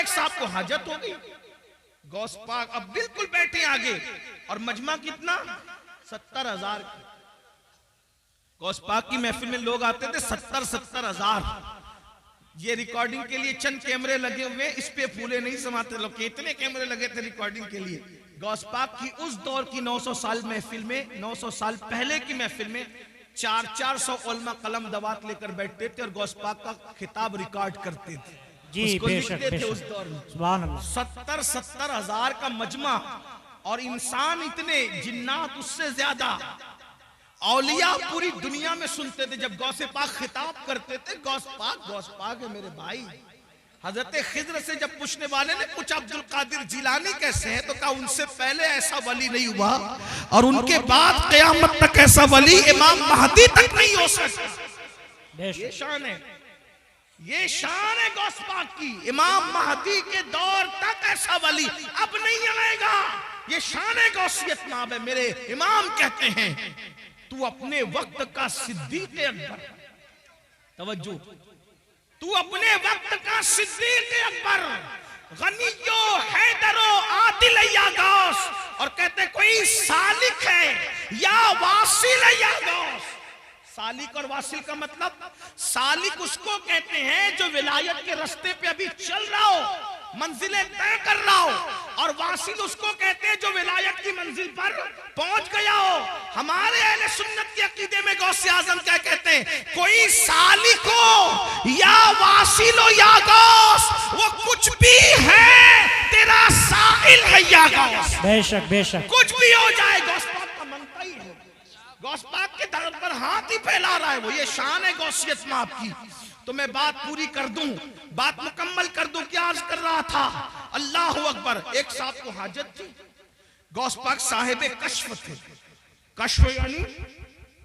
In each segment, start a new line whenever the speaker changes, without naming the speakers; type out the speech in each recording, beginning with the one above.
एक साहब को हाजत हो गई, गौस पाक अब बिल्कुल बैठे आगे, और मजमा कितना 70,000। गौस पाक की महफिल में लोग आते थे 70,000। ये रिकॉर्डिंग के लिए चंद कैमरे लगे हुए, इस पे फूले नहीं समाते लोग, कितने कैमरे लगे थे रिकॉर्डिंग के लिए। गौस पाक की उस दौर की 900 साल महफिल में, 900 साल पहले की महफिल में 400 उलमा कलम दवात लेकर बैठते थे और गौस पाक का खिताब रिकॉर्ड करते थे
जी,
उसको
बेशक,
लिखते थे
बेशक।
उस दौर में।
सुभान अल्लाह।
70,000 का मजमा, और इंसान इतने, जिन्नात उससे ज्यादा, औलिया पूरी दुनिया में सुनते थे जब गौसे पाक खिताब करते थे। गौस पाक है मेरे भाई। हजरत खिज्र से जब पूछने वाले ने पूछा अब्दुल कादिर जिलानी कैसे है, तो कहा उनसे पहले ऐसा वली नहीं हुआ और उनके बाद क़यामत तक ऐसा वली इमाम महदी तक नहीं हो सकता। ये शान है, ये शान है गौस पाक की। इमाम महदी के दौर तक ऐसा वली अब नहीं आएगा। ये शान है गौसियत नाब है। मेरे इमाम कहते हैं तू अपने वक्त का सिद्दीक अकबर, तवज्जो, तू अपने वक्त का सिद्दीक अकबर, गनियो हैदरो आदिल या गौस। और कहते कोई सालिक है या वासिल या गौस। सालिक और वासिल का मतलब, सालिक उसको कहते हैं जो विलायत के रास्ते पे अभी चल रहा हो, मंजिलें तय कर रहा हो, और वासिल उसको कहते हैं जो विलायत की मंजिल पर पहुंच गया हो। हमारे अहले सुन्नत के अकीदे में गौसे आजम क्या कहते हैं, कोई सालिक हो या वासिल हो या गौस, वो कुछ भी है, तेरा साइल है या गौस।
बेशक बेशक,
कुछ भी हो जाए गौस पाक का मनता ही है। गौस पाक के दर पर हाथ ही फैला रहा है वो। ये शान है गौसियत में आपकी। तो मैं बात पूरी कर दूं, बात मुकम्मल कर दूं। क्या अर्ज कर रहा था, अल्लाह अकबर। एक साहब को हाजत थी, गौस पाक साहिबे कश्फ थे। कश्फ यानी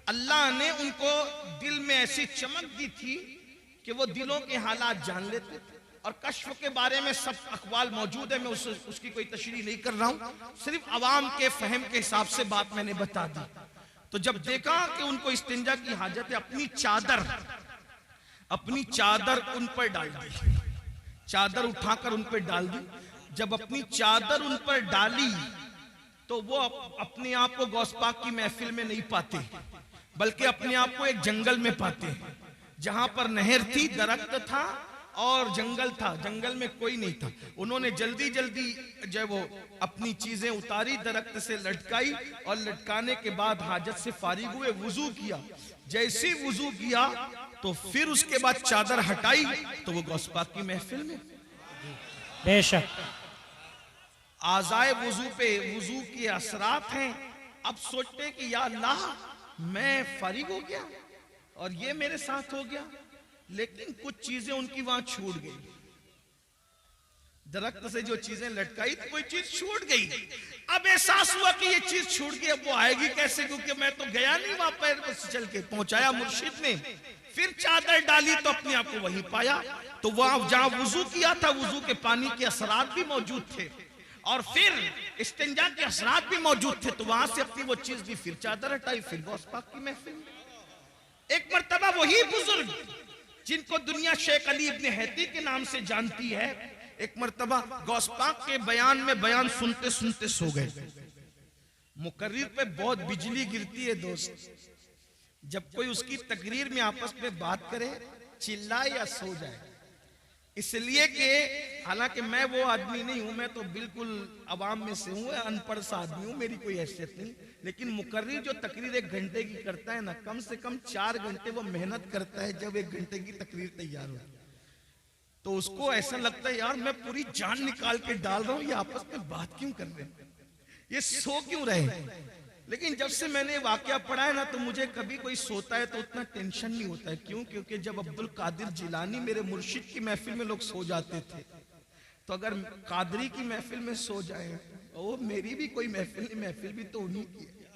अल्लाह ने उनको दिल में ऐसी चमक दी थी कि वो दिलों के हालात जान लेते थे। और कश्फ के बारे में सब अखबाल मौजूद है, मैं उसकी कोई तशरीह नहीं कर रहा हूं, सिर्फ अवाम के फहम के हिसाब से बात मैंने बता दी। तो जब देखा कि उनको इस्तिंजा की हाजत है, अपनी चादर उन पर डाल दी, चादर उठाकर उन पर डाल दी। जब अपनी चादर उन पर डाली तो वो अपने आप को गौस पाक की महफिल में नहीं पाते, बल्कि अपने आप को एक जंगल में पाते, जहां पर नहर थी, दरख्त था और जंगल था, जंगल में कोई नहीं था। उन्होंने जल्दी जल्दी जो वो अपनी चीजें उतारी, दरख्त से लटकाई, और लटकाने के बाद हाजत से फारिग हुए, वुजू किया। जैसे वुजू किया तो फिर उसके बाद चादर हटाई तो वो गौस पाक की महफिल में।
बेशक,
आज़ाए वुजू पे वुजू के असरात हैं। अब सोचते कि या अल्लाह मैं फारिग हो गया और ये मेरे साथ हो गया, लेकिन कुछ चीजें उनकी वहां छूट गई। दरख्त से जो चीजें लटकाई तो कोई चीज छूट गई। अब एहसास हुआ कि ये चीज छूट गई, अब वो आएगी कैसे, क्योंकि मैं तो गया नहीं वहां पैर पर चल के। पहुंचाया मुर्शिद ने, फिर चादर डाली तो अपने आप को वहीं पाया। तो वहां जहां वुजू किया था, वुजू के पानी के असरात भी मौजूद थे, और फिर इस्तिंजा के असरात भी मौजूद थे। तो वहां से अपनी वो चीज दी, फिर चादर हटाई, फिर गौस पाक की महफिल। एक मर्तबा वही बुजुर्ग जिनको दुनिया शेख अली इब्ने हैती के नाम से जानती है, एक मर्तबा गौस पाक के बयान में बयान सुनते सुनते सो गए। मुकर्रिर पे बहुत बिजली गिरती है दोस्त, जब कोई उसकी तकरीर में आपस में बात करे, चिल्लाए या सो जाए। इसलिए कि हालांकि मैं वो आदमी नहीं हूं, मैं तो बिल्कुल अवाम में से हूं, अनपढ़ सा आदमी हूं, मेरी कोई हैसियत नहीं। लेकिन मुकर्रिर जो तकरीर 1 घंटे की करता है ना, कम से कम 4 घंटे वो मेहनत करता है जब 1 घंटे की तकरीर तैयार हो। तो उसको ऐसा लगता है यार मैं पूरी जान निकाल के डाल रहा हूं, ये आपस में बात क्यों कर रहे हैं, ये सो क्यों रहे। लेकिन जब से मैंने वाकया पढ़ा है ना, तो मुझे कभी कोई सोता है तो उतना टेंशन नहीं होता है। क्यों? क्योंकि जब अब्दुल कादिर जिलानी मेरे मुर्शिद की महफिल में लोग सो जाते थे, तो अगर कादरी की महफिल में सो जाए, ओ मेरी भी कोई महफिल नहीं, महफिल भी तो उन्हीं की है,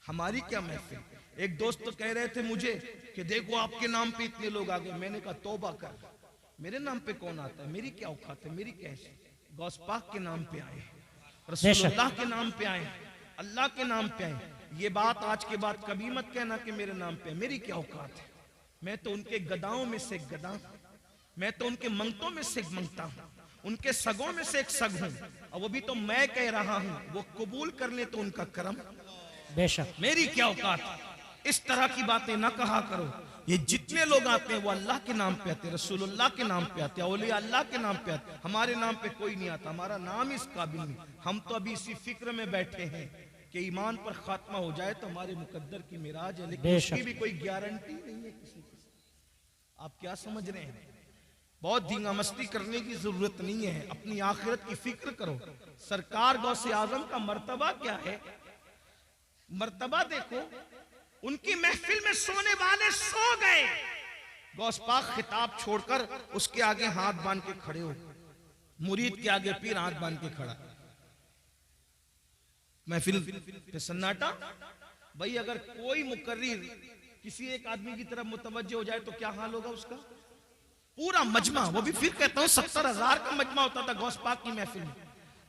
हमारी क्या महफिल। एक दोस्त तो कह रहे थे मुझे कि देखो आपके नाम पे इतने लोग आ गए। मैंने कहा तौबा कर, मेरे नाम पे कौन आता है, मेरी क्या औकात है, मेरी क्या है। गौस पाक के नाम पे आए, रसूलुल्लाह के नाम पे आए, अल्लाह के नाम पे आए। ये बात आज के बाद कभी मत कहना कि मेरे नाम पे, मेरी क्या औकात है। मैं तो उनके गदाओं में से गदा, मैं तो उनके मंगतों में से मंगता हूं, उनके सगों में से एक सग हूं, और वो भी तो मैं कह रहा हूं, वो कबूल कर ले तो उनका करम,
बेशक
मेरी क्या औकात। इस तरह की बातें ना कहा करो। ये जितने लोग आते हैं वो अल्लाह के नाम पे आते हैं, रसूलुल्लाह के नाम पे आते हैं, औलिया अल्लाह के नाम पे आते हैं। हमारे नाम पे कोई नहीं आता, हमारा नाम इस काबिल नहीं। हम तो अभी इसी फिक्र में बैठे हैं कि ईमान पर खात्मा हो जाए तो हमारे मुकद्दर की मिराज है, लेकिन उसकी भी कोई गारंटी नहीं है किसी की। आप क्या समझ रहे हैं? बहुत धींगा मस्ती करने की जरूरत नहीं है, अपनी आखिरत की फिक्र करो। सरकार गौसे आजम का मर्तबा क्या है? मर्तबा देखो, उनकी महफिल में सोने वाले सो गए, गौस पाक खिताब छोड़कर उसके आगे हाथ बांध के खड़े हो, मुरीद के आगे पीर हाथ बांध के खड़ा, महफिल पे सन्नाटा। भाई अगर कोई मुकर्रिर किसी एक आदमी की तरफ मुतवज्जे हो जाए तो क्या हाल होगा उसका? पूरा मजमा, वो भी फिर कहता हूं 70,000 का मजमा होता था गौस पाक की महफिल में।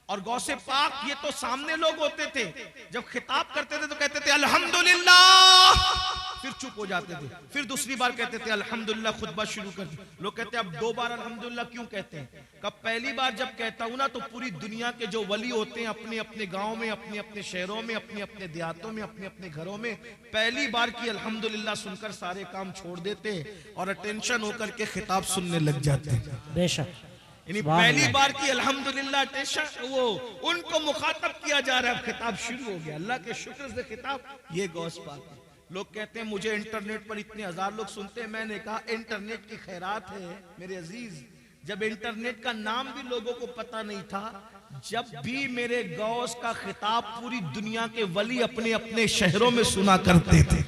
और गौसे पाक ये तो सामने लोग होते थे, जब खिताब करते थे तो कहते थे अल्हम्दुलिल्लाह, फिर चुप हो जाते थे, फिर दूसरी बार कहते थे अल्हम्दुलिल्लाह, खुतबा शुरू कर दिया। लोग कहते हैं अब 2 बार अल्हम्दुलिल्लाह क्यों कहते हैं? कब पहली बार जब कहता हूं ना तो पूरी दुनिया के जो वली होते हैं अपने अपने गांव में, अपने अपने शहरों में, अपने अपने देहातों में, अपने अपने घरों में पहली बार की अल्हम्दुलिल्लाह सुनकर सारे काम छोड़ देते और अटेंशन होकर के खिताब सुनने लग जाते।
बेशक
यानी पहली बार की अल्हम्दुलिल्लाह टेंशन वो उनको मुखातब किया जा रहा है, खिताब शुरू हो गया। अल्लाह के शुक्र से खिताब ये गौस पाक है। लोग कहते हैं मुझे इंटरनेट पर इतने 1000 लोग सुनते हैं। मैंने कहा इंटरनेट की खैरात है मेरे अजीज, जब इंटरनेट का नाम भी लोगों को पता नहीं था, जब भी मेरे गौस का खिताब पूरी दुनिया के वली अपने अपने शहरों में सुना करते थे।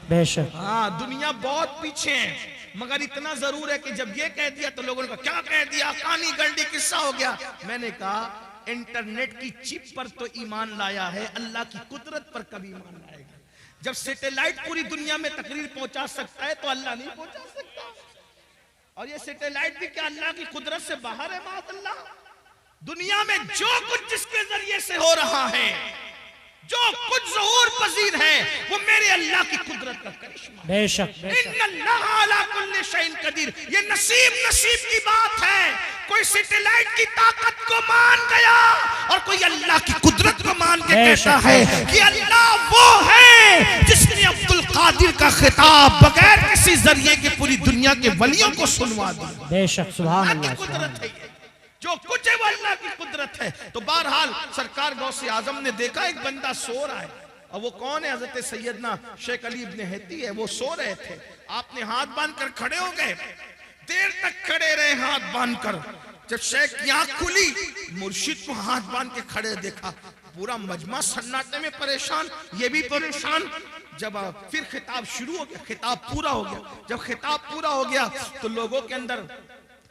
बेशक
हाँ, दुनिया बहुत पीछे है, मगर इतना जरूर है कि जब ये कह दिया तो लोगों ने कहा क्या कह दिया, कहानी गंडी किस्सा हो गया। मैंने कहा इंटरनेट की चिप पर तो ईमान लाया है, अल्लाह की कुदरत पर कभी ईमान लाएगा? जब सैटेलाइट पूरी दुनिया में तकरीर पहुंचा सकता है तो अल्लाह नहीं पहुंचा सकता? और ये सैटेलाइट भी क्या अल्लाह की कुदरत से बाहर है? माअल्लाह, दुनिया में जो कुछ जिसके जरिए से हो रहा है, जो कुछ ज़हूर पजीर है, वो मेरे अल्लाह की कुदरत का करिश्मा।
बेशक
इन्नल्लाह अला कुल्ली शैइन कदीर। ये नसीब की बात है। कोई सैटेलाइट की ताकत को मान गया और कोई अल्लाह की कुदरत को मान के कहता है कि अल्लाह वो है जिसने अब्दुल कादिर का खिताब बगैर किसी जरिए के पूरी दुनिया के वलियों को सुनवा दिया।
बेशक सुभान अल्लाह,
कुदरत है, जो कुछ है वो अल्लाह की कुदरत है। तो बहरहाल सरकार गौसे आजम ने देखा एक बंदा सो रहा है, और वो कौन है? हजरत सैयदना शेख अली इब्न हैती है। वो सो रहे थे, आपने हाथ बांधकर खड़े हो गए, देर तक खड़े रहे हाथ बांधकर। जब शेख की आंख खुली, मुर्शिद को हाथ बांध के खड़े देखा, पूरा मजमा सन्नाटे में परेशान, ये भी परेशान। जब फिर खिताब शुरू हो गया, खिताब पूरा हो गया। जब खिताब पूरा हो गया तो लोगों के अंदर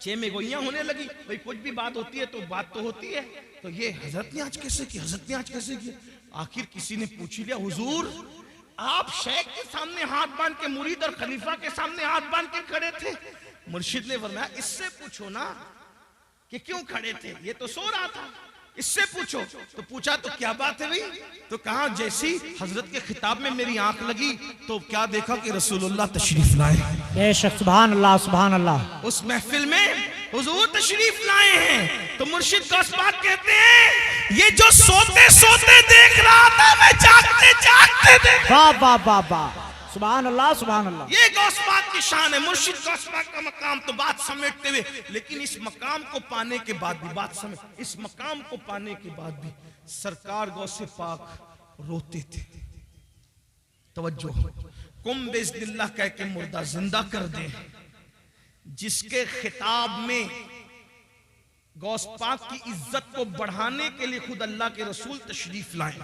में गोइयां होने लगी। भाई कुछ भी बात होती है तो बात तो होती है, तो ये हजरत ने आज कैसे किया, हजरत ने आज कैसे किया। आखिर किसी ने पूछ लिया, हुजूर आप शेख के सामने हाथ बांध के, मुरीद और खलीफा के सामने हाथ बांध के खड़े थे। मुर्शिद ने फरमाया इससे पूछो ना कि क्यों खड़े थे, ये तो सो रहा था, इससे पूछो। तो पूछा तो क्या बात है भाई? तो कहा जैसी हजरत के खिताब में मेरी आंख लगी तो क्या देखा कि रसूलुल्लाह तशरीफ लाए।
बेशक सुभान अल्लाह, सुभान अल्लाह।
उस महफिल में हुजूर तशरीफ लाए हैं। तो मुर्शिद गौस पाक कहते हैं ये जो सोते सोते देख रहा था, मैं जागते जागते देख।
वाह वाह वाह वाह, सुभान अल्लाह, सुभान अल्लाह।
ये गौस पाक की शान है, मुर्शिद गौस पाक का मकाम। तो बात समेटते हुए, लेकिन इस मकाम को पाने के बाद भी, बात समेट, इस मकाम को पाने के बाद भी सरकार गौसे पाक रोते थे। तवज्जो, कुम बिस्मिल्लाह कह के मुर्दा जिंदा कर दे। जिसके खिताब में गौस पाक की इज्जत को बढ़ाने के लिए खुद अल्लाह के रसूल तशरीफ लाए।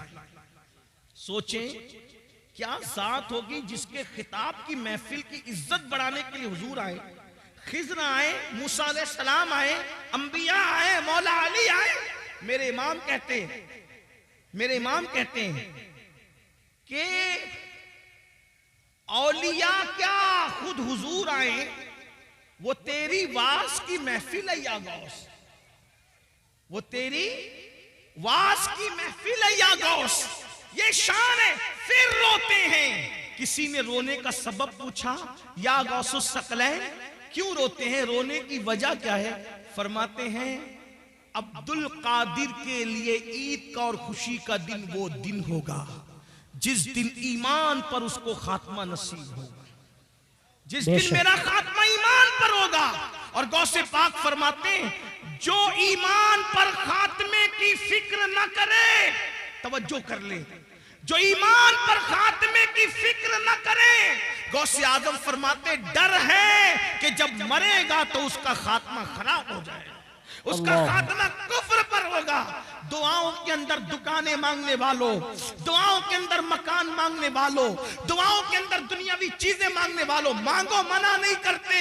सोचें क्या जात होगी जिसके खिताब की महफिल की इज्जत बढ़ाने के लिए हुजूर आए, खिज़र आए, मूसा अलैहिस्सलाम आए, अंबिया आए, मौला अली आए। मेरे इमाम कहते हैं कि औलिया क्या खुद हुजूर आए, वो तेरी वास की महफिल है या गौस, वो तेरी वास की महफिल है या गौस, ये शान है। फिर रोते हैं। किसी ने रोने का सबब पूछा, या गौसुस सकलैन क्यों रोते हैं, रोने की वजह क्या है? फरमाते हैं अब्दुल कादिर के लिए ईद का और खुशी का दिन वो दिन होगा जिस दिन ईमान पर उसको खात्मा नसीब होगा, जिस दिन मेरा खात्मा ईमान पर होगा। और गौसे पाक फरमाते हैं जो ईमान पर खात्मे की फिक्र न करे, तवज्जो कर ले, जो ईमान पर खात्मे की फिक्र न करे, गौसे आजम फरमाते डर है कि जब मरेगा तो उसका खात्मा खराब हो जाएगा, उसका खात्मा कुफ्र पर होगा। दुआओं के अंदर दुकानें मांगने वालों, दुआओं के अंदर मकान मांगने वालों, दुआओं के अंदर दुनियावी चीजें मांगने वालों, मांगो, मना नहीं करते,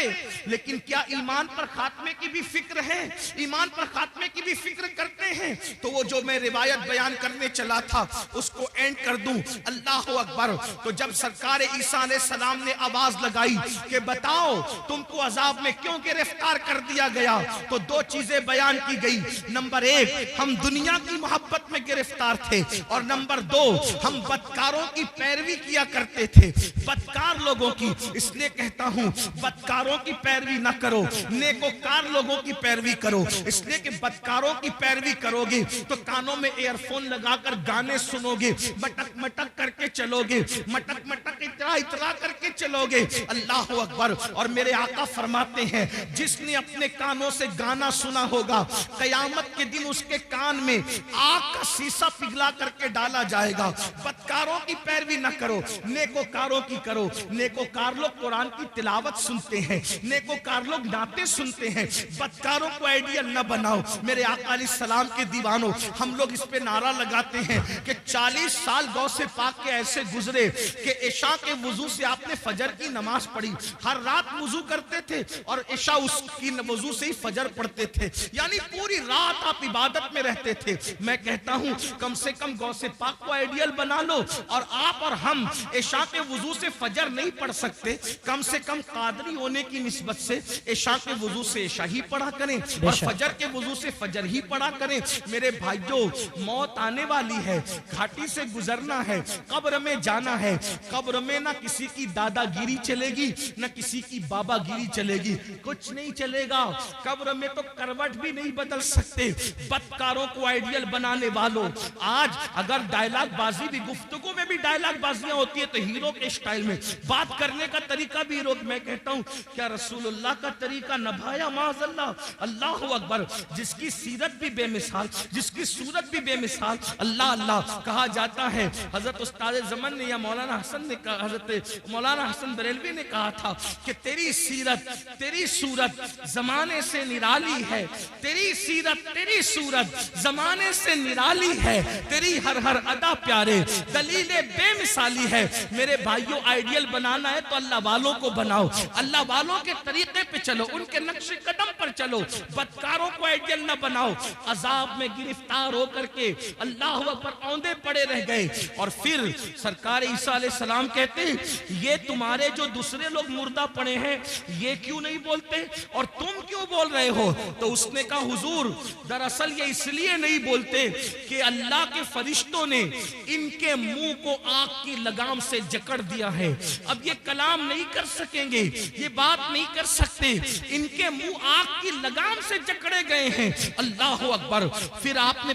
लेकिन क्या ईमान पर खात्मे की भी फिक्र है? ईमान पर खात्मे की भी फिक्र करते हैं? तो वो जो मैं रिवायत बयान करने चला था उसको एंड कर दूं। अल्लाह अकबर। तो जब सरकार ईसा अलैहिस्सलाम ने आवाज लगाई कि बताओ तुमको अजाब में क्यों गिरफ्तार कर दिया गया, तो दो चीजें बयान की गई। नंबर एक, हम दुनिया की मोहब्बत में गिरफ्तार थे, और नंबर दो, हम बदकारों की पैरवी किया करते थे, बदकार लोगों की। इसलिए कहता हूं बदकारों की पैरवी ना करो, नेकोकार लोगों की पैरवी करो। इसलिए कि बदकारों की पैरवी करोगे तो कानों में एयरफोन लगाकर गाने सुनोगे, मटक मटक करके चलोगे, मटक मटक इतरा इतरा करके चलोगे। अल्लाह अकबर। और मेरे आका फरमाते हैं जिसने अपने कानों से गाना सुना होगा, कयामत के दिन उसके कान में आग का शीशा पिघला करके डाला जाएगा। बदकारों की पैरवी न करो, नेकोकारों की करो। नेकोकार लोग कुरान की तिलावत सुनते हैं, नेकोकार लोग नाते सुनते हैं, बदकारों को आइडियल न बनाओ। मेरे आका अलैहिस्सलाम के दीवानों, हम लोग इस पे नारा लगाते हैं कि 40 साल गौसे पाक के ऐसे गुजरे कि इशा के वुजू से आपने फजर की नमाज पढ़ी, हर रात वुजू करते थे और इशा उसकी वुजू से ही फजर पढ़ते थे, यानी पूरी रात आप इबादत में रहते थे। मैं कहता हूं कम से कम गौसे पाक को आइडियल बना लो। और आप और हम इशा के वुजू से फजर नहीं पढ़ सकते, कम से कम कादरी होने की निस्बत से इशा के वुजू से इशा ही पढ़ा करें और फजर के वुजू से फजर ही पढ़ा करें। मेरे भाइयों, मौत आने वाली है, घाटी से गुजरना है, कब्र में जाना है। कब्र में ना किसी की दादागिरी चलेगी, ना किसी की बाबागिरी चलेगी, कुछ नहीं चलेगा। कब्र में तो करवट भी नहीं बदल सकते। बदकारों को आइडियल बनाने वालों, आज अगर डायलॉग बाजी भी, गुफ्तगू में भी डायलॉग बाजियां होती है तो हीरो के स्टाइल में बात करने का तरीका भी हीरो। मैं कहता हूं क्या रसूलुल्लाह का तरीका नभाया माज़अल्लाह। अल्लाह अकबर। जिसकी सीरत भी बेमिसाल, जिसकी सूरत भी बेमिसाल, अल्लाह अल्लाह कहा जाता है। हजरत उस्ताद ज़मान ने या मौलाना हसन ने कहा, हजरत मौलाना हसन बरेलवी ने कहा था कि तेरी सीरत, तेरी सूरत जमाने से निराली है, तेरी सीरत, तेरी सूरत जमाने से निराली है, तेरी हर हर अदा प्यारे, दलीले बेमिसाली है। मेरे भाइयों, आइडियल बनाना है तो अल्लाह वालों को बनाओ, अल्लाह वालों के तरीके पे चलो, उनके नक्शे कदम पर चलो। बदकारों को आइडियल न बनाओ। अजाब में गिरफ्तार होकर के अल्लाह पर औंधे पड़े रह गए। और फिर सरकार ईसा अलैहिस्सलाम कहते हैं ये तुम्हारे जो दूसरे लोग मुर्दा पड़े हैं ये क्यों नहीं बोलते और तुम क्यों बोल रहे हो? तो उसने कहा हुजूर, दरअसल ये इसलिए नहीं बोलते कि अल्लाह के फरिश्तों ने इनके मुंह को आग की लगाम से जकड़ दिया है। अब ये कलाम नहीं कर सकेंगे, ये बात नहीं कर सकते, इनके मुंह आग की लगाम से जकड़े गए हैं। अल्लाह अकबर। फिर आपने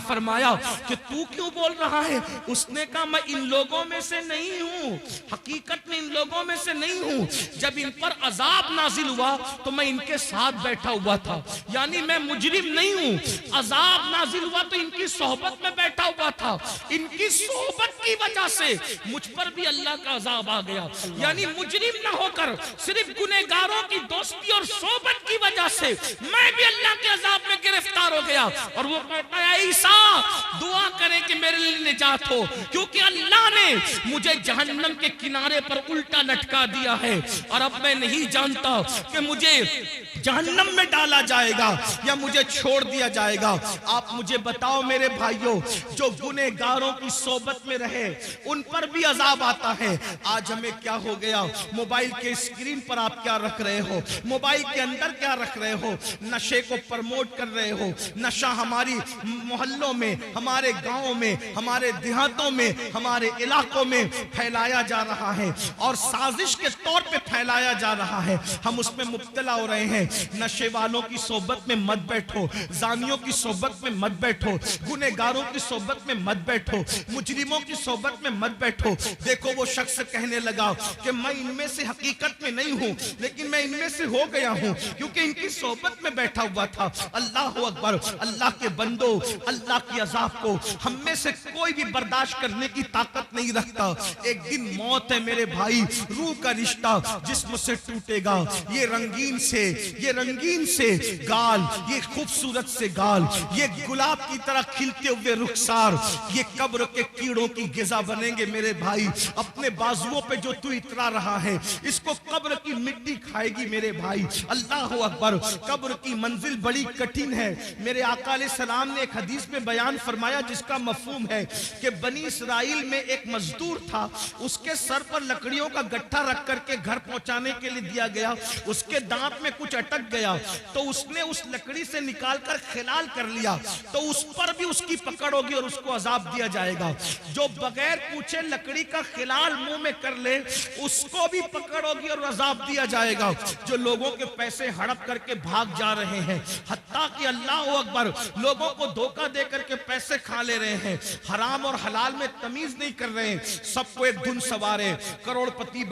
फरमाया कि तू क्यों बोल रहा है? उसने कहा मैं इन लोगों में से नहीं हूं, हकीकत में इन लोगों में से नहीं हूं। जब इन पर अजाब नाजिल हुआ तो मैं इनके साथ बैठा हुआ था, यानी मैं मुजरिम नहीं हूं। अजाब नाजिल हुआ तो इनकी सोहबत में बैठा हुआ था, इनकी सोहबत की वजह से मुझ पर भी अल्लाह का अजाब आ गया। यानी मुजरिम ना होकर सिर्फ गुनहगारों की दोस्ती और सोहबत की वजह से मैं भी अल्लाह के अजाब में गिरफ्तार हो गया। और वो कहता है ईसा दुआ करे कि मेरे लिए निजात हो, क्योंकि अल्लाह ने मुझे जहन्नम के किनारे पर उल्टा लटका दिया है और अब मैं नहीं जानता कि मुझे जहन्नम में डाला जाएगा या मुझे छोड़ दिया जाएगा। आप मुझे बताओ मेरे भाइयों, जो गुनहगारों की सोबत में रहे उन पर भी अजाब आता है। आज हमें क्या हो गया? मोबाइल के स्क्रीन पर आप क्या रख रहे हो, मोबाइल के अंदर क्या रख रहे हो? नशे को प्रमोट कर रहे हो। नशा हमारी मोहल्लों में, हमारे गांवों में, हमारे देहातों में, हमारे इलाकों में फैलाया जा रहा है और साजिश के तौर पे फैलाया जा रहा है। हम उसमें मुब्तला हो रहे हैं। नशे वालों की सोबत में मत बैठो, जानियों की सोबत में मत बैठो, गुनहगारों की सोबत में मत बैठो, मुजरिमों की सोबत में मत बैठो। देखो वो शख्स कहने लगा कि मैं इनमें से हकीकत में नहीं हूं, लेकिन मैं इनमें से हो गया हूं क्योंकि इनकी सोबत में बैठा हुआ था। अल्लाह अकबर। अल्लाह के बंदो, अल्लाह की अजाब को हम में से कोई भी बर्दाश्त करने की ताकत नहीं रखता। एक दिन मौत है मेरे भाई, रूह का रिश्ता जिस्म से टूटेगा। ये रंगीन से गाल, ये खूबसूरत से गाल, ये गुलाब की तरह खिलते हुए रुखसार, ये कब्र के कीड़ों की गिजा बनेंगे मेरे भाई। अपने बाजुओं पे जो तू इतरा रहा है, इसको कब्र की मिट्टी खाएगी मेरे भाई। अल्लाह अकबर। कब्र की मंजिल बड़ी कठिन है। मेरे आका अलैहिस्सलाम ने एक हदीस में बयान फरमाया जिसका मफहूम है कि बनी इसराइल में एक मजदूर था, उसके सर पर लकड़ियों का गट्ठा रख करके घर पहुंचाने के लिए दिया गया। उसके दांत में कुछ अटक गया तो उसने उस लकड़ी से निकालकर खिलाल कर लिया, तो उस पर भी उसकी पकड़ होगी और उसको अजाब दिया जाएगा। जो बगैर पूछे लकड़ी का खिलाल मुंह में कर ले, उसको भी पकड़ होगी और अजाब दिया जाएगा। जो लोगों के पैसे हड़प करके भाग जा रहे हैं, हत्ता कि अल्लाह अकबर, लोगों को धोखा दे करके पैसे खा ले रहे हैं, हराम और हलाल में तमीज नहीं कर रहे हैं, सबको एक धुन सवारे, करोड़पति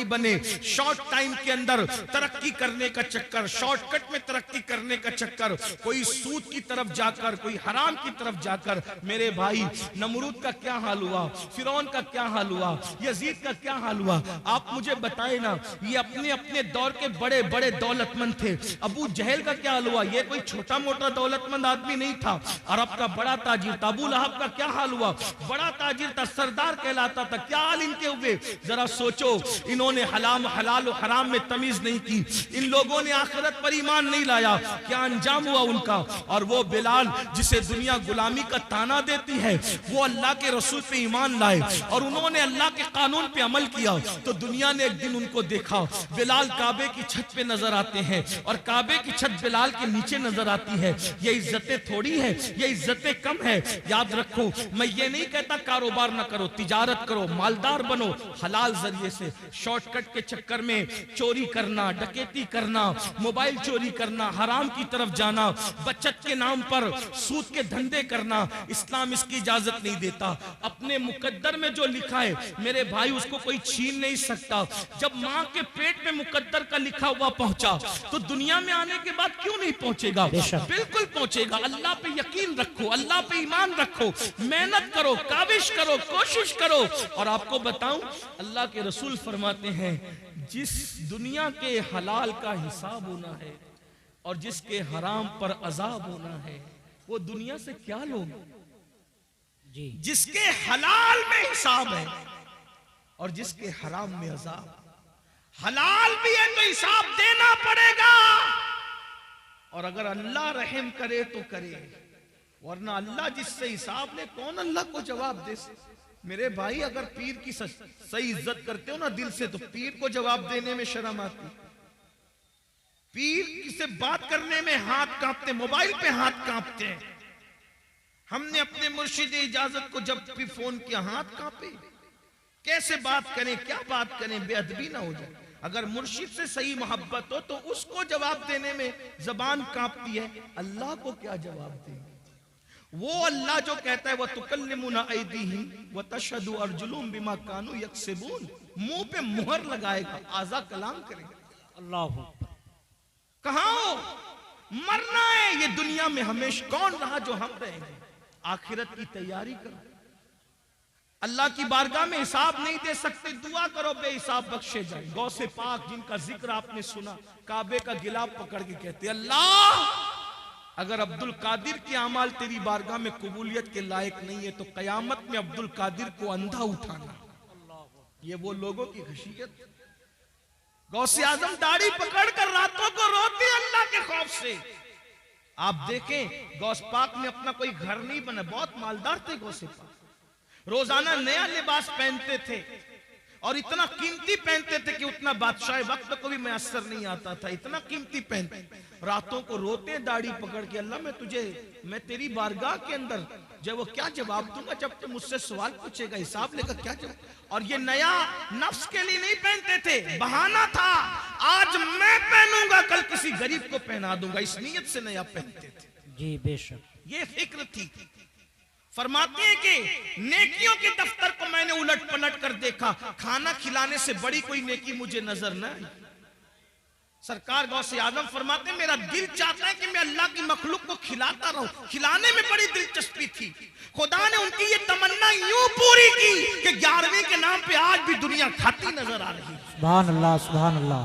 बने, शॉर्ट टाइम के अंदर तरक्की करने का चक्कर, शॉर्टकट में तरक्की करने का चक्कर, कोई सूद की तरफ जाकर, कोई हराम की तरफ जाकर। मेरे भाई, नमरूद का क्या हाल हुआ, फिरौन का क्या हाल हुआ, यजीद का क्या हाल हुआ, आप मुझे बताए ना। ये अपने अपने दौर के बड़े बड़े दौलतमंद थे। अबू जहल का क्या हाल हुआ, ये कोई छोटा मोटा दौलतमंद आदमी नहीं था, अरब का बड़ा ताजिर था। अबू लहब का क्या हाल हुआ, बड़ा ताजिर था, सरदार कहलाता था। क्या हाल इनके हुए, जरा सोचो। इन्होंने हलाल और हराम में तमीज नहीं की, इन लोगों ने आखिरत पर ईमान नहीं लाया। क्या अंजाम हुआ उनका। और वो बिलाल जिसे दुनिया गुलामी का ताना देती है, वो अल्लाह के रसूल पे ईमान लाए और उन्होंने अल्लाह के कानून पे अमल किया, तो दुनिया ने एक दिन उनको देखा। बिलाल काबे की छत पे नजर आते हैं और काबे की छत बिलाल के नीचे नजर आती है। ये इज्जतें थोड़ी है, ये इज्जतें कम है। याद रखो, मैं ये नहीं कहता कारोबार ना करो, तिजारत करो, मालदार बनो हलाल जरिए से। शॉर्टकट के चक्कर में चोरी करना, डकैती करना, मोबाइल चोरी करना, हराम की तरफ जाना, बचत के नाम पर सूद के धंधे करना, इस्लाम इसकी इजाजत नहीं देता। अपने मुकद्दर में जो लिखा है मेरे भाई, उसको कोई छीन नहीं सकता। जब माँ के पेट में मुकद्दर का लिखा हुआ पहुंचा, तो दुनिया में आने के बाद क्यों नहीं पहुंचेगा? बिल्कुल पहुंचेगा। अल्लाह पे यकीन रखो, अल्लाह पे ईमान रखो, मेहनत करो, काविश करो, कोशिश करो। और आपको बताऊं, अल्लाह के रसूल फरमाते हैं, जिस दुनिया के हलाल का हिसाब होना है और जिसके हराम पर अजाब होना है, वो दुनिया से क्या लोग जी। जिसके हलाल में हिसाब है और जिसके हराम में अजाब। हलाल भी है तो हिसाब देना पड़ेगा, और अगर अल्लाह रहम करे तो करे, वरना अल्लाह जिससे हिसाब ले, कौन अल्लाह को जवाब दे। मेरे भाई, अगर पीर की सही इज्जत करते हो ना दिल से, तो पीर को जवाब देने में शर्म आती। पीर से बात करने में हाथ कांपते, मोबाइल पे हाथ कांपते हैं। हमने अपने मुर्शिद इजाजत को जब भी फोन किया, हाथ कांपे। कैसे बात करें, क्या बात करें, बेअदबी ना हो जाए। अगर मुर्शिद से सही मोहब्बत हो तो उसको जवाब देने में जबान कांपती है, अल्लाह को क्या जवाब दें। वो अल्लाह जो कहता है, वह तुकल्लिमुना ऐदीहिम व तशहदु अर्जुलुहुम बिमा कानू यक्सिबून, मुंह पे मुहर लगाएगा, आजा कलाम करेगा।
अल्लाह
कहां हो, मरना है ये दुनिया में हमेशा। कौन रहा जो हम रहेंगे। आखिरत की तैयारी करो। अल्लाह की बारगाह में हिसाब नहीं दे सकते, दुआ करो बेहिसाब बख्शे जाए। गौसे पाक जिनका जिक्र आपने सुना, काबे का गिलाफ पकड़ के कहते, अल्लाह अगर अब्दुल कादिर के अमाल तेरी बारगाह में कबूलियत के लायक नहीं है, तो कयामत में अब्दुल कादिर को अंधा उठाना। ये वो लोगों की खशियत। गौसे आजम दाढ़ी पकड़कर रातों को रोते अल्लाह के खौफ से। आप देखें, गौस पाक ने अपना कोई घर नहीं बना, बहुत मालदार थे गौसे पाक। रोजाना नया लिबास पहनते थे और इतना कीमती पहनते थे कि उतना बादशाह वक्त को भी मैसर नहीं आता था, इतना कीमती पहनते। रातों को रोते दाढ़ी पकड़ के, अल्लाह मैं तेरी बारगाह के अंदर जब वो क्या जवाब दूंगा, जब तुम मुझसे सवाल पूछेगा, हिसाब लेकर क्या जवाब। और ये नया नफ्स के लिए नहीं पहनते थे, बहाना था, आज मैं पहनूंगा कल किसी गरीब को पहना दूंगा, इस नीयत से नया पहनते थे।
जी बेशक।
ये फिक्र थी। फरमाते हैं कि नेकियों के दफ्तर को मैंने उलट पलट कर देखा, खाना खिलाने से बड़ी कोई नेकी मुझे नजर न आई। सरकार गौसे आजम फरमाते हैं, मेरा दिल चाहता है कि मैं अल्लाह की मखलूक को खिलाता रहूं। खिलाने में बड़ी दिलचस्पी थी। खुदा ने उनकी ये तमन्ना यूं पूरी की कि 11वीं के नाम पे आज भी दुनिया खाती नजर आ रही है।
सुभान अल्लाह, सुभान अल्लाह।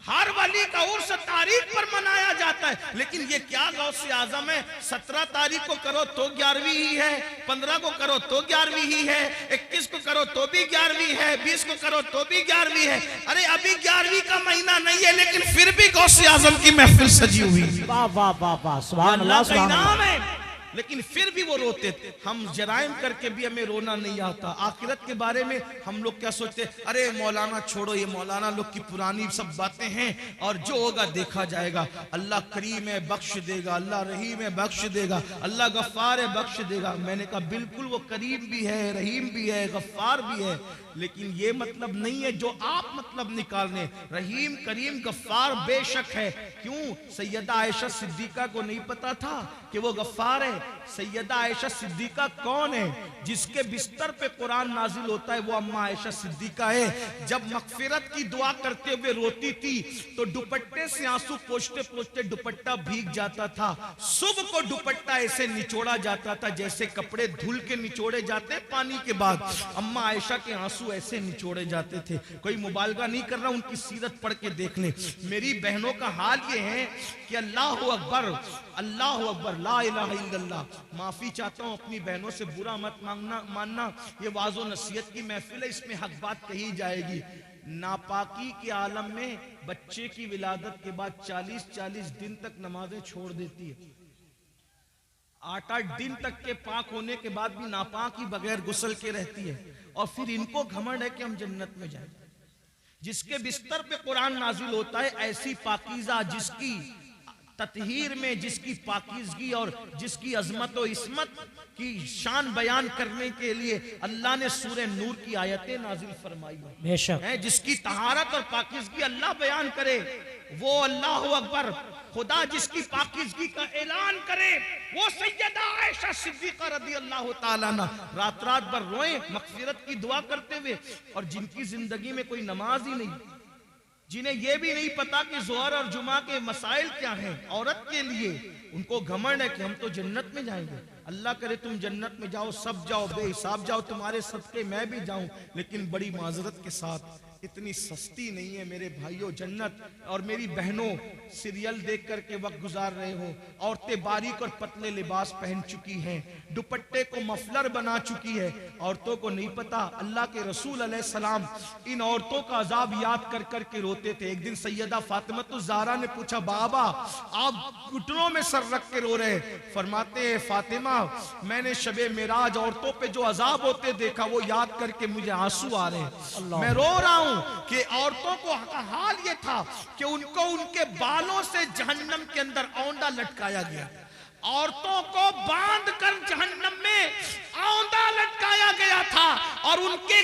हर वली का उर्स तारीख पर मनाया जाता है, लेकिन ये क्या गौसे आजम है, 17 तारीख को करो तो 11वीं ही है, 15 को करो तो 11वीं ही है, 21 को करो तो भी 11वीं है, 20 को करो तो भी 11वीं है। अरे अभी 11वीं का महीना नहीं है, लेकिन फिर भी गौसे आजम की महफिल सजी हुई।
वाह वाह वाह वाह, सुभान अल्लाह, सुभान अल्लाह।
है, लेकिन फिर भी वो रोते थे। हम जराइम करके भी हमें रोना नहीं आता। आखिरत के बारे में हम लोग क्या सोचते, अरे मौलाना छोड़ो, ये मौलाना लोग की पुरानी सब बातें हैं और जो होगा देखा जाएगा। अल्लाह करीम है, बख्श देगा, अल्लाह रहीम है, बख्श देगा, अल्लाह गफ्फार है, बख्श देगा। मैंने कहा बिल्कुल वो करीम भी है, रहीम भी है, गफ्फार भी है, लेकिन ये मतलब नहीं है जो आप मतलब निकालने। रहीम करीम गफ्फार बेशक है। क्यों? सैयदा आयशा सिद्दीका को नहीं पता था कि वो गफ्फार है? सैयदा आयशा सिद्दीका कौन है? जिसके बिस्तर पे कुरान नाजिल होता है वो अम्मा आयशा सिद्दीका है। जब मगफिरत की दुआ करते हुए रोती थी तो दुपट्टे से आंसू पोंछते पोंछते दुपट्टा भीग जाता था। सुबह को दुपट्टा ऐसे निचोड़ा जाता था जैसे कपड़े धुल के निचोड़े जाते पानी के बाद। अम्मा आयशा के आंसू ऐसे निचोड़े जाते थे। कोई मुबालगा नहीं कर रहा, उनकी सीरत पढ़ के देख ले। मेरी बहनों का हाल ये है कि अल्लाह अकबर, अल्लाह अकबर, ला इलाहा इल्लल्लाह। माफी चाहता हूं, अपनी बहनों से बुरा मत मानना। ये वाज़ो नसीहत की महफिल है, इसमें हक बात कही जाएगी। नापाकी के आलम में बच्चे की विलादत के बाद 40-40 दिन तक नमाजें छोड़ देती है। 8-8 दिन तक के पाक होने के बाद भी नापाक ही बगैर गुस्ल के रहती है। और फिर इनको घमंड है कि हम जन्नत में जाएंगे। जिसके बिस्तर पे कुरान नाजिल होता है, ऐसी पाकीज़ा जिसकी ततहीर में, जिसकी पाकीज़गी और जिसकी अजमत और इस्मत की शान बयान करने के लिए अल्लाह ने सूरह नूर की आयतें नाजिल फरमाई है। जिसकी तहारत और पाकीज़गी अल्लाह बयान करे, वो अल्लाह अकबर। खुदा जिसकी पाकीज़गी का ऐलान करे वो सैयदा आयशा सिद्दीका रज़ियल्लाहु ताला अन्हा रात रात भर रोए मग़फ़िरत की दुआ करते हुए। और जिनकी जिंदगी में कोई नमाज ही नहीं, जिन्हें यह भी नहीं पता कि ज़ोहर और जुमा के मसाइल क्या हैं औरत के लिए, उनको घमंड है कि हम तो जन्नत में जाएंगे। अल्लाह करे तुम जन्नत में जाओ, सब जाओ, बेहिसाब जाओ, तुम्हारे सदके मैं भी जाऊं। लेकिन बड़ी माजरत के साथ इतनी सस्ती नहीं है मेरे भाइयों जन्नत। और मेरी बहनों, सीरियल देख करके वक्त गुजार रहे हो, औरतें बारीक और पतले लिबास पहन चुकी हैं, दुपट्टे को मफलर बना चुकी है। औरतों को नहीं पता अल्लाह के रसूल अलैहिस्सलाम इन औरतों का अजाब याद कर कर के रोते थे। एक दिन सैयदा फातिमा ज़हरा ने पूछा, बाबा आप घुटनों में सर रख के रो रहे। फरमाते हैं, फातिमा मैंने शबे मेराज औरतों पे जो अजाब होते देखा वो याद करके मुझे आंसू आ रहे हैं। मैं रो रहा हूं कि औरतों को हाल ये था कि उनको उनके बालों से जहन्नम के अंदर औंधा लटकाया गया। औरतों को बांध कर जहन्नम में औंधा लटकाया गया था और उनके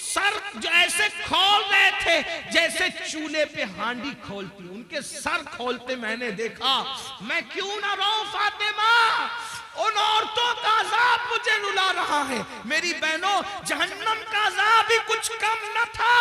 सर जो ऐसे खोल रहे थे जैसे चूल्हे पे हांडी खोलती, उनके सर खोलते मैंने देखा। मैं क्यों ना रोऊं फातिमा, उन औरतों का अजाब मुझे रुला रहा है। मेरी बहनों, जहन्नम का अजाब ही कुछ कम न था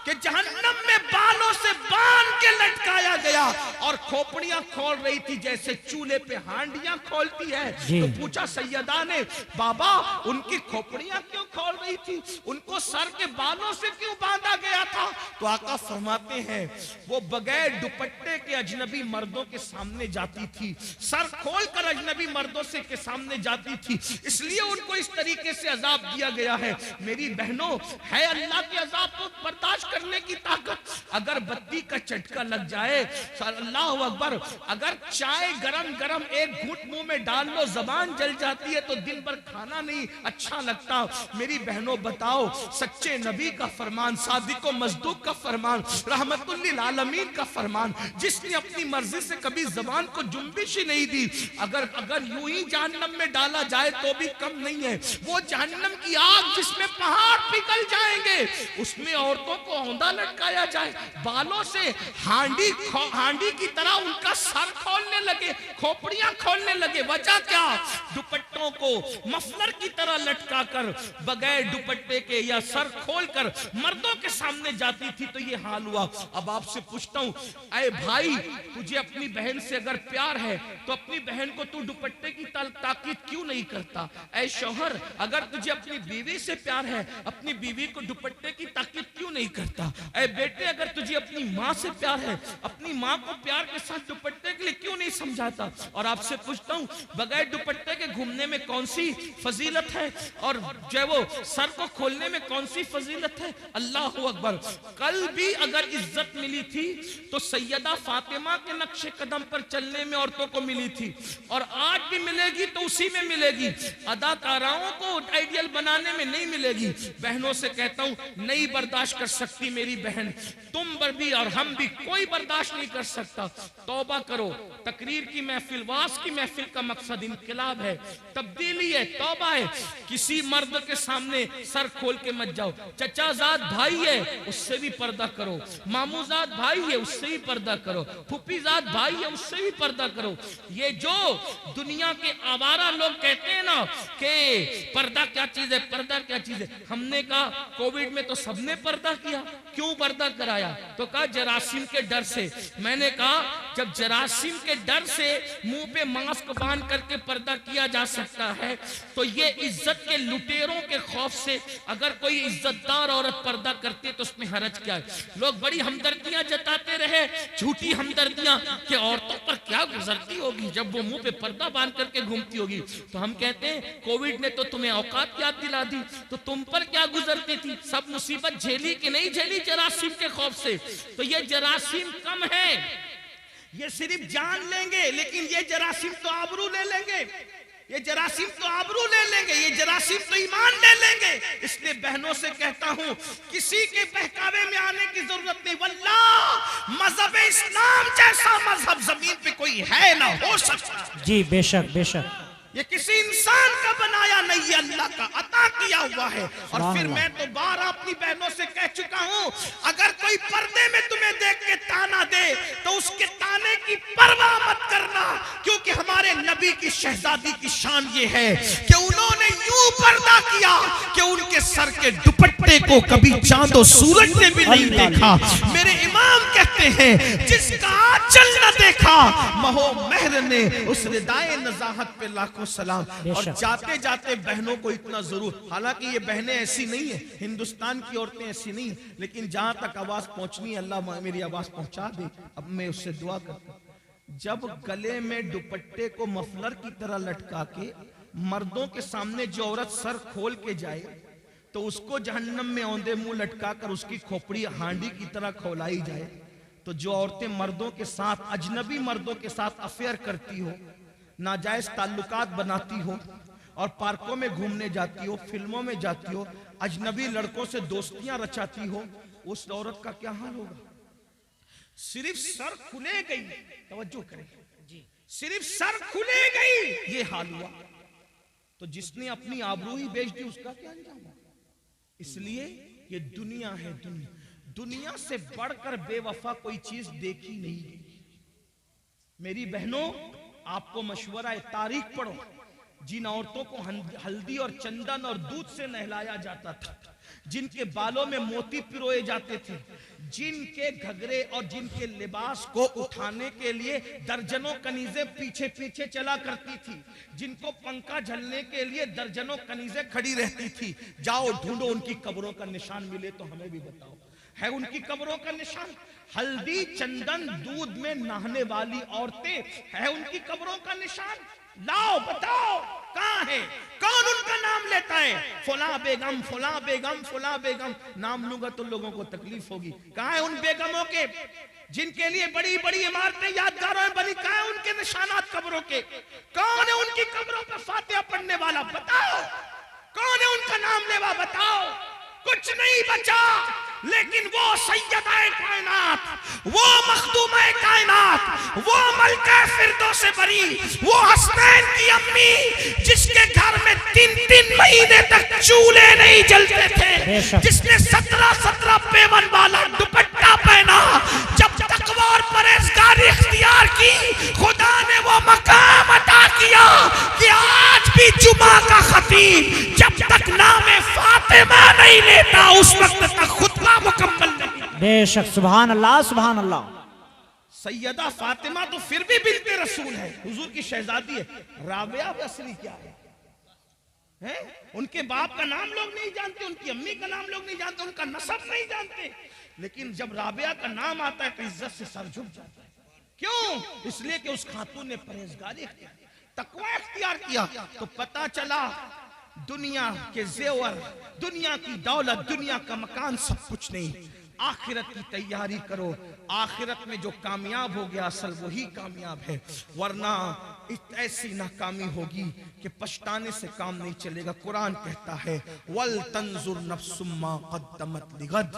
कि जहन्नम में बालों से बांध के लटकाया गया और खोपड़ियां खोल रही थी जैसे चूल्हे पे हांडियां खोलती है। तो पूछा सैयदा ने, बाबा उनकी खोपड़ियां क्यों खोल रही थी, उनको सर के बालों से क्यों बांधा गया था? तो आका फरमाते हैं वो बगैर दुपट्टे के अजनबी मर्दों के सामने जाती थी, सर खोल कर अजनबी मर्दों से के सामने जाती थी, इसलिए उनको इस तरीके से अजाब दिया गया है। मेरी बहनों, है अल्लाह के अजाब को बर्दाश्त करने की ताकत। अगर बत्ती का झटका लग जाए, अल्लाह अकबर, अगर चाय गरम गरम एक घूंट मुंह में डाल लो जबान जल जाती है तो दिन भर खाना नहीं अच्छा लगता। मेरी बहनों बताओ, सच्चे नबी का फरमान, सादिको मजदूक का फरमान, रहमतुल लिल आलमीन का फरमान, जिसने अपनी मर्जी से कभी जबान को जुम्बिश ही नहीं दी, अगर यूं ही जहन्नम में डाला जाए तो भी कम नहीं है। वो जहन्नम की आग जिसमें पहाड़ पिघल जाएंगे, उसमें औरतों को औंधा लटकाया जाए, बालों से हांडी की तरह उनका सर भागने लगे, खोपड़ियां खोलने लगे। वजह क्या? दुपट्टों को मफलर की तरह लटकाकर बगैर दुपट्टे के या सर खोलकर मर्दों के सामने जाती थी, तो ये हाल हुआ। अब आपसे पूछता हूं, अरे भाई, तुझे अपनी बहन से अगर प्यार है तो अपनी बहन को तू दुपट्टे की ताकीद क्यों नहीं करता? ऐ शौहर, अगर तुझे अपनी बीवी से प्यार है, अपनी बीवी को दुपट्टे की ताकीद क्यों नहीं करता? ऐ बेटे, अगर तुझे अपनी माँ से प्यार है, अपनी माँ को प्यार के साथ दुपट्टे के लिए क्यों नहीं समझाता? और आपसे पूछता हूँ, बगैर दुपट्टे के घूमने में कौन सी फजीलत है, और जो है वो सर को खोलने में कौन सी फजीलत है? अल्लाह अकबर। कल भी अगर इज्जत मिली थी तो सैयदा फातिमा के नक्शे कदम पर चलने में औरतों को मिली थी, और आज भी मिलेगी तो उसी में मिलेगी। अदाकाराओं को आइडियल बनाने में नहीं मिलेगी। बहनों से कहता हूं, नहीं बर्दाश्त कर सकती मेरी बहन, तुम पर भी और हम भी, कोई बर्दाश्त नहीं कर सकता। तौबा करो। तकरीर की महफिल, वास की महफिल का मकसद इनकलाब है, तब्दीली है, तौबा है। किसी मर्द के सामने सर खोल के मत जाओ। चचाजाद भाई है, उससे भी पर्दा करो। मामूजाद भाई है, उससे भी पर्दा करो। फुफीजाद भाई है, उससे भी पर्दा करो। ये जो दुनिया के आवारा लोग कहते हैं ना कि पर्दा क्या चीज है, पर्दा क्या चीज है, हमने कहा कोविड में तो सबने पर्दा किया। क्यों पर्दा कराया? तो कहा जरासीम के डर से। मैंने कहा जब जरासीम के डर से मुंह पे मास्क बांध करके पर्दा किया जा सकता है, तो ये इज्जत के लुटेरों के खौफ से अगर कोई इज्जतदार औरत पर्दा करती है तो उसमें हरज क्या है? लोग बड़ी हमदर्दियां जताते रहे, झूठी हमदर्दियां, कि औरतों पर क्या गुजरती होगी जब वो मुंह पे पर्दा बांध करके घूमती होगी। तो हम कहते हैं कोविड ने तो तुम्हें औकात याद दिला दी, तो तुम पर क्या गुजरती थी? सब मुसीबत झेली कि नहीं झेली जरासीम के खौफ से? तो ये जरासीम कम है, ये सिर्फ जान लेंगे, लेकिन ये जरासीम तो आबरू ले लेंगे, ये जरासीम तो आबरू ले लेंगे, ये जरासीम तो ईमान ले लेंगे। इसलिए बहनों से कहता हूं, किसी के बहकावे में आने की जरूरत नहीं। वल्लाह मजहब इस्लाम जैसा मजहब जमीन पे कोई है ना हो सकता।
जी बेशक बेशक।
ये किसी इंसान का बनाया नहीं, ये अल्लाह का अता किया हुआ है। और फिर मैं तो बार अपनी बहनों से कह चुका हूं, अगर कोई पर्दे में तुम्हें देख के ताना दे तो उसके ताने की परवाह मत करना, क्योंकि हमारे नबी की शहजादी की शान ये है कि उन्होंने यूं पर्दा किया कि उनके सर के दुपट्टे को कभी चांद और सूरज ने भी नहीं देखा। मेरे इमाम कहते हैं, जिसका आंचल न देखा महो महर ने, उस रिदाए नजाहत पे लाखों सलाम। और जाते जाते बहनों को इतना जरूर, हालांकि ये बहनें ऐसी नहीं है, हिंदुस्तान की औरतें ऐसी नहीं है, लेकिन जहां तक आवाज पहुंचनी है अल्लाह मेरी आवाज पहुंचा दे। अब मैं उससे दुआ करता हूं, जब गले में दुपट्टे को मफलर की तरह लटका के मर्दों के सामने जो औरत सर खोल के जाए तो उसको जहन्नम में औंधे मुंह लटका कर उसकी खोपड़ी हांडी की तरह खौलाई जाए। तो जो औरतें मर्दों के साथ, अजनबी मर्दों के साथ अफेयर करती हो, नाजायज ताल्लुकात बनाती हो और पार्कों में घूमने जाती हो, फिल्मों में जाती हो, अजनबी लड़कों से दोस्तियां रचाती हो, उस औरत का क्या हाल होगा? सिर्फ सर खुले गई, तवज्जो करें, सिर्फ सर खुले गई ये हाल हुआ, तो जिसने अपनी आबरू ही बेच दी उसका क्या अंजाम होगा? इसलिए ये दुनिया है, दुनिया से बढ़कर बेवफा कोई चीज देखी नहीं गई। मेरी बहनों, आपको मशवरा है, तारीख पढ़ो। जिन औरतों को हल्दी और चंदन और दूध से नहलाया जाता था, जिनके बालों में मोती पिरोए जाते थे, जिनके घघरे और जिनके लिबास को उठाने के लिए दर्जनों कनीजें पीछे पीछे चला करती थी, जिनको पंखा झलने के लिए दर्जनों कनीजें खड़ी रहती थी, जाओ ढूंढो उनकी कब्रों का निशान, मिले तो हमें भी बताओ, है उनकी कब्रों का निशान? हल्दी चंदन दूध में नहाने वाली औरतें, है उनकी कब्रों का निशान? लाओ बताओ कहां है? कौन उनका नाम लेता है? फुला बेगम, फुला बेगम, फुला बेगम। नाम लूंगा तो लोगों को तकलीफ होगी। कहां है उन बेगमों के जिनके लिए बड़ी बड़ी इमारतें यादगारों में बनी? कहां है उनके निशानात कब्रों के? कौन है उनकी कब्रों पर फातिहा पढ़ने वाला? बताओ कौन है उनका नाम लेवा? बताओ। कुछ नहीं बचा, लेकिन वो सैयदाए कायनात, वो मखदूमाए कायनात, वो मलका फिरदौस बरी, वो हसनैन की अम्मी, जिसके घर में 3-3 महीने तक चूल्हे नहीं जलते थे, जिसने 17-17 पेवन वाला दुपट्टा पहना, जब तकवा और परहेजगारी इख्तियार की, खुदा ने बेटा उस वक्त तक खुतबा मुकम्मल नहीं।
बेशक सुभान अल्लाह सुभान अल्लाह।
सैयदा फातिमा तो फिर भी बिन्ते रसूल है, हुजूर की शहजादी है। राबिया असली क्या है? उनके बाप का नाम लोग नहीं जानते, उनकी अम्मी का नाम लोग नहीं जानते, उनका नसब नहीं जानते, लेकिन जब राबिया का नाम आता है तो इज्जत से सर झुक जाता है। क्यों? इसलिए कि उस खातून ने परहेजगारी तकवा इख्तियार किया। तो पता चला दुनिया के जेवर, दुनिया की दौलत, दुनिया का मकान सब कुछ नहीं, आखिरत की तैयारी करो। आखिरत में जो कामयाब हो गया असल वही कामयाब है, वरना ऐसी नाकामी होगी कि पछताने से काम नहीं चलेगा। कुरान कहता है वल तंजुर नफ्सुम मा क़द्दमत लिगद,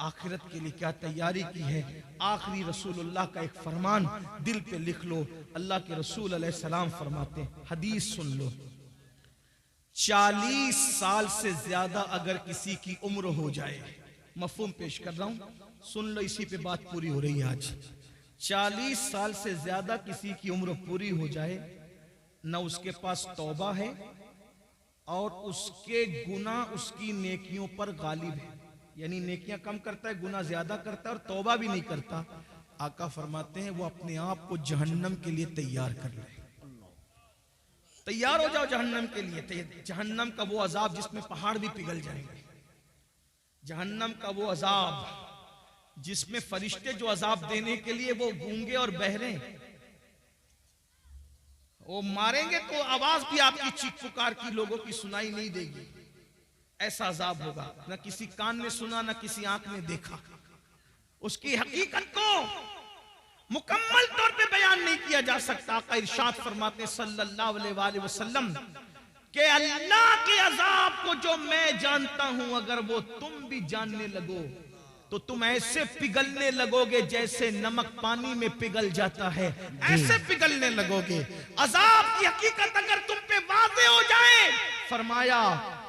आखिरत के लिए क्या तैयारी की है। आखिरी रसूलुल्लाह का एक फरमान दिल पे लिख लो। अल्लाह के रसूल अलैहि सलाम फरमाते हैं, हदीस सुन लो, 40 साल से ज्यादा अगर किसी की उम्र हो जाए, मफहूम पेश कर रहा हूं, सुन लो, इसी पे बात पूरी हो रही है आज। 40 साल से ज्यादा किसी की उम्र पूरी हो जाए, न उसके पास तौबा है और उसके गुनाह उसकी नेकियों पर गालिब है, यानी नेकियां कम करता है, गुनाह ज्यादा करता है और तौबा भी नहीं करता। आका फरमाते हैं वो अपने आप को जहन्नम के लिए तैयार कर ले। तैयार हो जाओ जहन्नम के लिए। जहन्नम का वो अजाब जिसमें पहाड़ भी पिघल जाएंगे, जहन्नम का वो अजाब जिसमें फरिश्ते जो अजाब देने के लिए वो गूंगे और बहरे, वो मारेंगे तो आवाज भी आपकी चीख पुकार की लोगों की सुनाई नहीं देगी। ऐसा अजाब होगा, न किसी कान ने सुना, न किसी आंख ने देखा। उसकी हकीकत को मुकम्मल तौर पे बयान नहीं किया जा सकता। आका इरशाद फरमाते सल्लल्लाहु अलैहि वसल्लम कि अल्लाह के अजाब को जो मैं जानता हूं, अगर वो तुम भी जानने लगो तो तुम ऐसे पिघलने लगोगे जैसे नमक पानी में पिघल जाता है, ऐसे पिघलने लगोगे। अजाब की हकीकत अगर तुम पे वाज़ेह हो जाए, फरमाया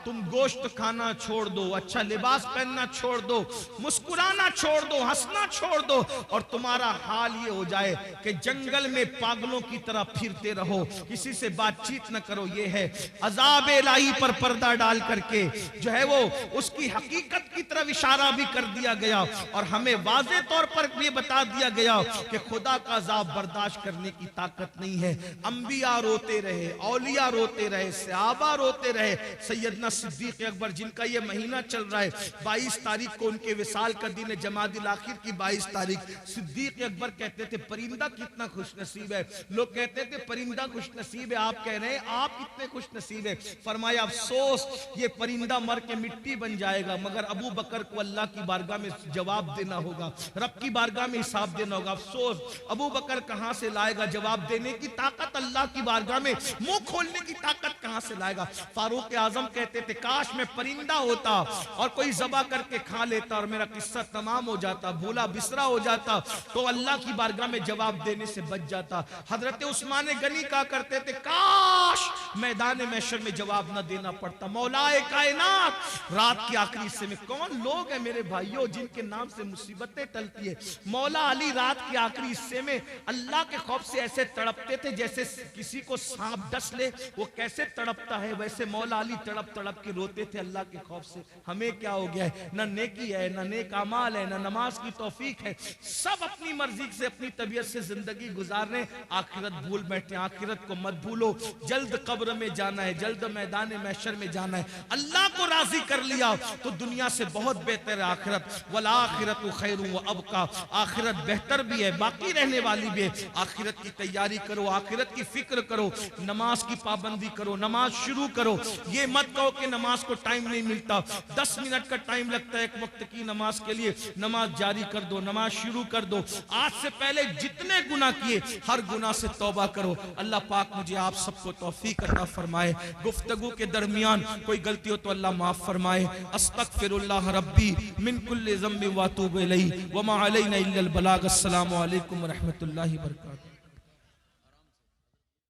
तुम गोश्त खाना छोड़ दो, अच्छा लिबास पहनना छोड़ दो, मुस्कुराना छोड़ दो, हंसना छोड़ दो, और तुम्हारा हाल ये हो जाए कि जंगल में पागलों की तरह फिरते रहो, किसी से बातचीत न करो। ये है अजाब इलाही पर पर्दा डाल करके जो है वो उसकी हकीकत की तरफ इशारा भी कर दिया गया और हमें वाज़े तौर पर ये बता दिया गया कि खुदा का अजाब बर्दाश्त करने की ताकत नहीं है। अंबिया रोते रहे, औलिया रोते रहे, सहाबा रोते रहे। सैयदना सिद्दीक अकबर जिनका ये महीना चल रहा है, 22 तारीख को उनके विसाल का दिन है, जमादिल आखिर की 22 तारीख। सिद्दीक अकबर कहते थे परिंदा कितना खुशनसीब है। लोग कहते थे परिंदा खुशनसीब है, आप कह रहे हैं आप कितने खुशनसीब है। फरमाया अफसोस ये परिंदा मर के मिट्टी बन जाएगा, मगर अबू बकर को अल्लाह की बारगाह में जवाब देना होगा, रब की बारगाह में हिसाब देना होगा। अफसोस अबू बकर कहां से लाएगा जवाब देने की ताकत, अल्लाह की बारगाह में मुंह खोलने की ताकत कहां से लाएगा। फारूक आजम कहते थे काश मैं परिंदा होता और कोई ज़बा करके खा लेता और मेरा किस्सा तमाम हो जाता, भूला बिसरा हो जाता, तो अल्लाह की बारगाह में जवाब देने से बच जाता। हजरत उस्मान गनी कहा करते थे काश मैदान महशर में जवाब न देना पड़ता। मौलाए कायनात रात के आखिरी हिस्से में कौन लोग हैं मेरे भाइयों जिनके नाम से मुसीबतें टलती है। मौला अली रात के आखिरी हिस्से में अल्लाह के खौफ से ऐसे तड़पते थे जैसे किसी को सांप डस ले, वो कैसे तड़पता है वैसे मौला अली तड़प तड़प के रोते थे अल्लाह के खौफ से। हमें क्या हो गया है, न नेकी है, न नेक अमाल है, न नमाज की तौफीक है, सब अपनी मर्जी से अपनी तबीयत से जिंदगी गुजारने, आखिरत भूल बैठे। आखिरत को मत भूलो, जल्द कब्र में जाना है, जल्द मैदान महशर में जाना है। अल्लाह को राजी कर लिया तो दुनिया से बहुत बेहतर है आखिरत। वल आखिरतु खैरुन व अबका, आखिरत बेहतर भी है, बाकी रहने वाली भी है। आखिरत की तैयारी करो, आखिरत की फिक्र करो, नमाज की पाबंदी करो, नमाज शुरू करो। ये मत कहो कि नमाज को टाइम नहीं मिलता, 10 मिनट का टाइम लगता है एक वक्त की नमाज के लिए। नमाज जारी कर दो, नमाज शुरू कर दो। आज से पहले जितने गुनाह किए हर गुनाह से तौबा करो। अल्लाह पाक मुझे आप सबको तौफीक अता फरमाए। गुफ्तगू के दरमियान कोई गलती हो तो अल्लाह माफ फरमाए। अस्तगफिरुल्लाह रब्बी मिन कुल्लि ज़म्बिन व अतूबु इलैहि व मा अलैना इल्लल बलाग। अस्सलामु अलैकुम व रहमतुल्लाहि व बरकातुहू।